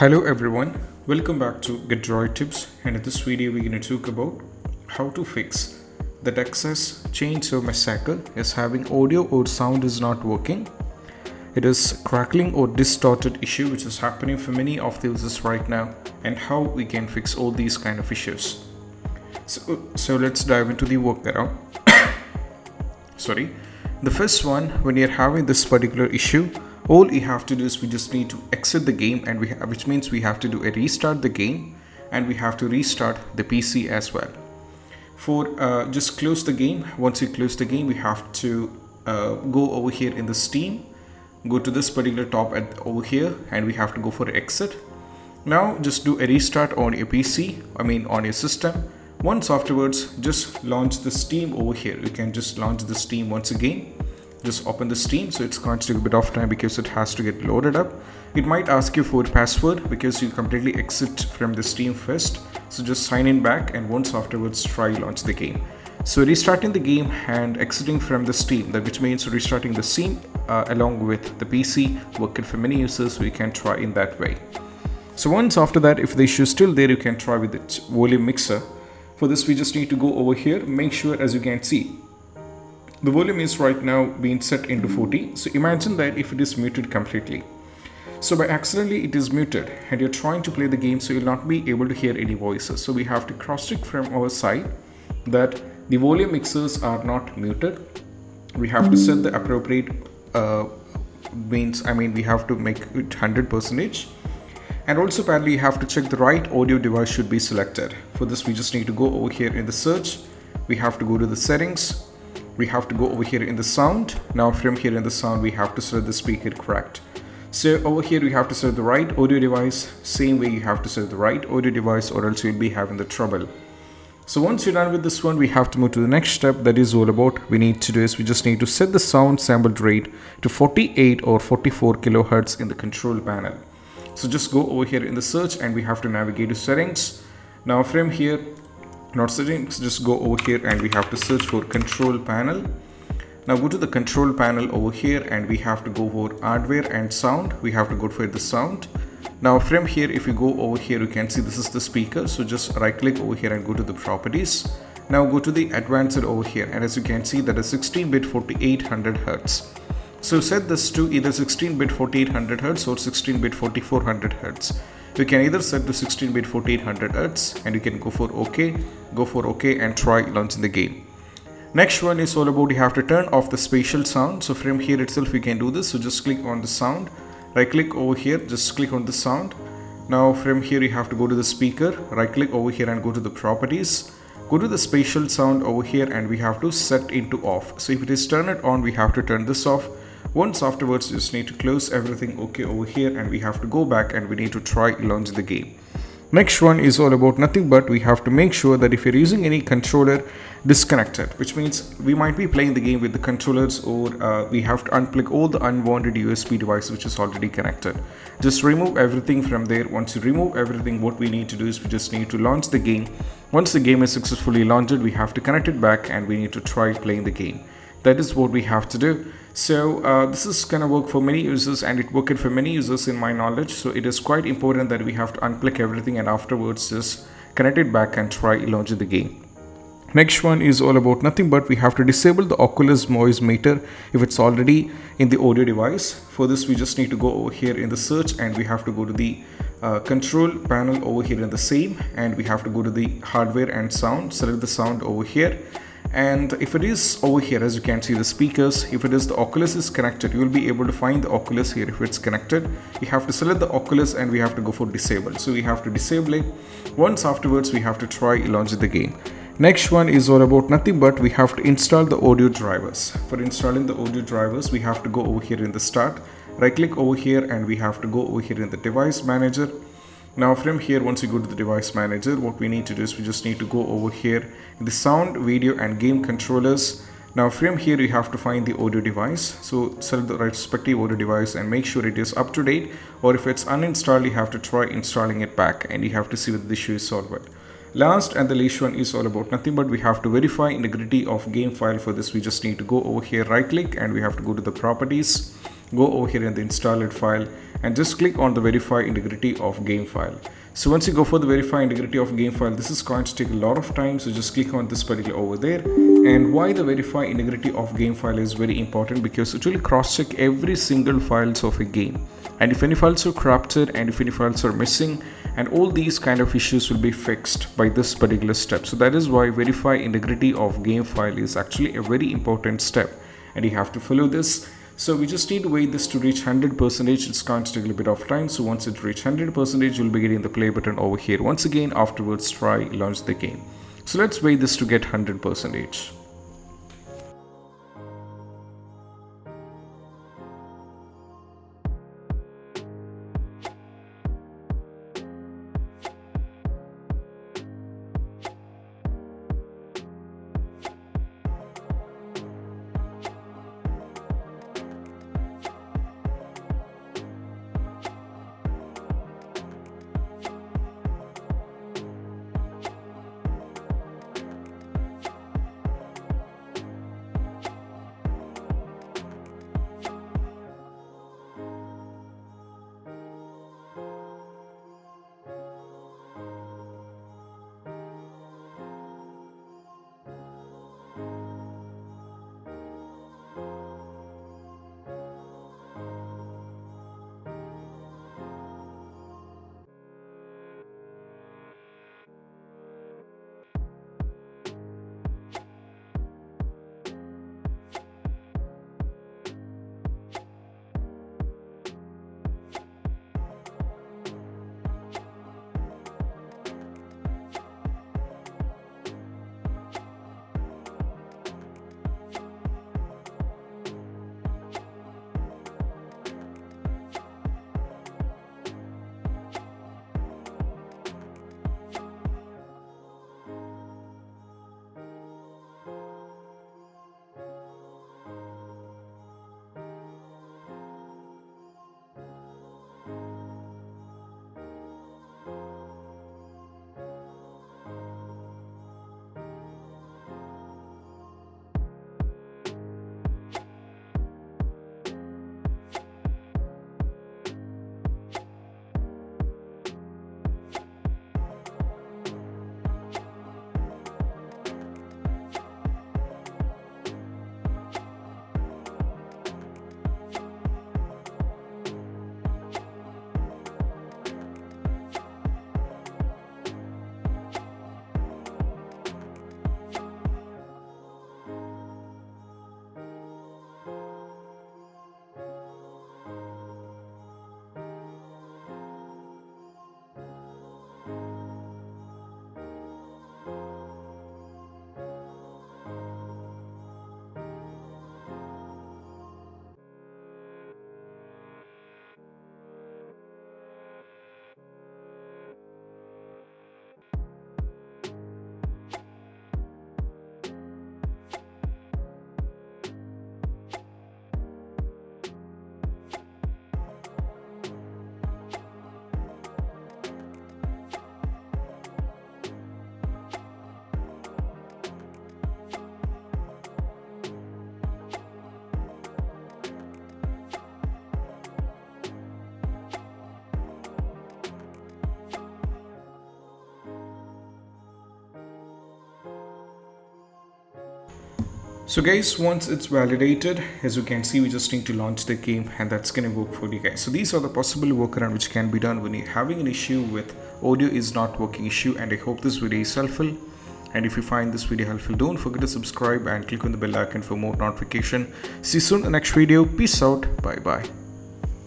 Hello everyone, welcome back to Get Droid Tips, and in this video we're going to talk about how to fix the Texas Chain Saw Massacre is having audio or sound is not working. It is crackling or distorted issue which is happening for many of the users right now, and how we can fix all these kind of issues. So let's dive into the workaround. The first one, when you're having this particular issue, all you have to do is we just need to exit the game, and which means we have to do a restart the game, and we have to restart the PC as well. Just close the game. Once you close the game, we have to go over here in the Steam, go to this particular top over here, and we have to go for exit. Now just do a restart on your PC, on your system. Once afterwards, just launch the Steam over here. You can just launch the Steam once again. Just open the Steam, so it's going to take a bit of time because it has to get loaded up. It might ask you for a password because you completely exit from the Steam first. So just sign in back, and once afterwards try launch the game. So restarting the game and exiting from the Steam, which means restarting the Steam along with the PC, working for many users, so you can try in that way. So once after that, if the issue is still there, you can try with the volume mixer. For this, we just need to go over here. Make sure, as you can see, the volume is right now being set into 40. So imagine that if it is muted completely. So by accidentally it is muted and you're trying to play the game, so you'll not be able to hear any voices. So we have to cross-check from our side that the volume mixers are not muted. We have to set the appropriate we have to make it 100%. And also apparently you have to check the right audio device should be selected. For this, we just need to go over here in the search. We have to go to the settings. We have to go over here in the sound. Now from here in the sound, we have to select the speaker correct. So over here we have to select the right audio device. Same way you have to select the right audio device, or else you'll be having the trouble. So once you're done with this one, we have to move to the next step. That is all about we need to do is we just need to set the sound sample rate to 48 or 44 kilohertz in the control panel. So just go over here in the search, and we have to navigate to settings. Now from here, not settings, just go over here and we have to search for control panel. Now go to the control panel over here, and we have to go for hardware and sound. We have to go for the sound. Now from here, if you go over here, you can see this is the speaker. So just right click over here and go to the properties. Now go to the advanced over here, and as you can see, that is 16-bit 4800 Hz. So set this to either 16-bit 4800 Hz or 16-bit 4400 Hz. You can either set to 16-bit 4800 Hz, and you can go for OK and try launching the game. Next one is all about you have to turn off the spatial sound. So from here itself you can do this. So just click on the sound, right click over here, just click on the sound. Now from here you have to go to the speaker, right click over here and go to the properties. Go to the spatial sound over here, and we have to set into off. So if it is turn it on, we have to turn this off. Once afterwards, you just need to close everything OK over here, and we have to go back and we need to try launch the game. Next one is all about nothing but we have to make sure that if you're using any controller, disconnect it, which means we might be playing the game with the controllers, or we have to unplug all the unwanted USB device which is already connected. Just remove everything from there. Once you remove everything, what we need to do is we just need to launch the game. Once the game is successfully launched, we have to connect it back and we need to try playing the game. That is what we have to do. So this is gonna work for many users, and it worked for many users in my knowledge. So it is quite important that we have to unplug everything and afterwards just connect it back and try launching the game. Next one is all about nothing but we have to disable the OCULUS noise meter if it's already in the audio device. For this, we just need to go over here in the search, and we have to go to the control panel over here in the same, and we have to go to the hardware and sound, select the sound over here. And if it is over here, as you can see the speakers, if it is the Oculus is connected, you will be able to find the Oculus here. If it's connected, you have to select the Oculus and we have to go for disable. So we have to disable it. Once afterwards, we have to try launch the game. Next one is all about nothing but we have to install the audio drivers. For installing the audio drivers, we have to go over here in the start, right click over here, and we have to go over here in the device manager. Now from here, once you go to the device manager, what we need to do is we just need to go over here in the sound, video and game controllers. Now from here you have to find the audio device. So select the respective audio device and make sure it is up to date, or if it's uninstalled, you have to try installing it back, and you have to see whether the issue is solved. Last and the least one is all about nothing but we have to verify integrity of game file. For this, we just need to go over here, right click, and we have to go to the properties, go over here in the installed file, and just click on the verify integrity of game file. So once you go for the verify integrity of game file, this is going to take a lot of time, so just click on this particular over there. And why the verify integrity of game file is very important, because it will cross check every single files of a game, and if any files are corrupted and if any files are missing, and all these kind of issues will be fixed by this particular step. So that is why verify integrity of game file is actually a very important step, and you have to follow this. So we just need to wait this to reach 100%. It's going to take a little bit of time. So once it reaches 100%, you'll be getting the play button over here. Once again, afterwards, try launch the game. So let's wait this to get 100%. So guys, once it's validated, as you can see, we just need to launch the game and that's going to work for you guys. So these are the possible workaround which can be done when you're having an issue with audio is not working issue, and I hope this video is helpful. And if you find this video helpful, don't forget to subscribe and click on the bell icon for more notification. See you soon in the next video. Peace out. Bye bye.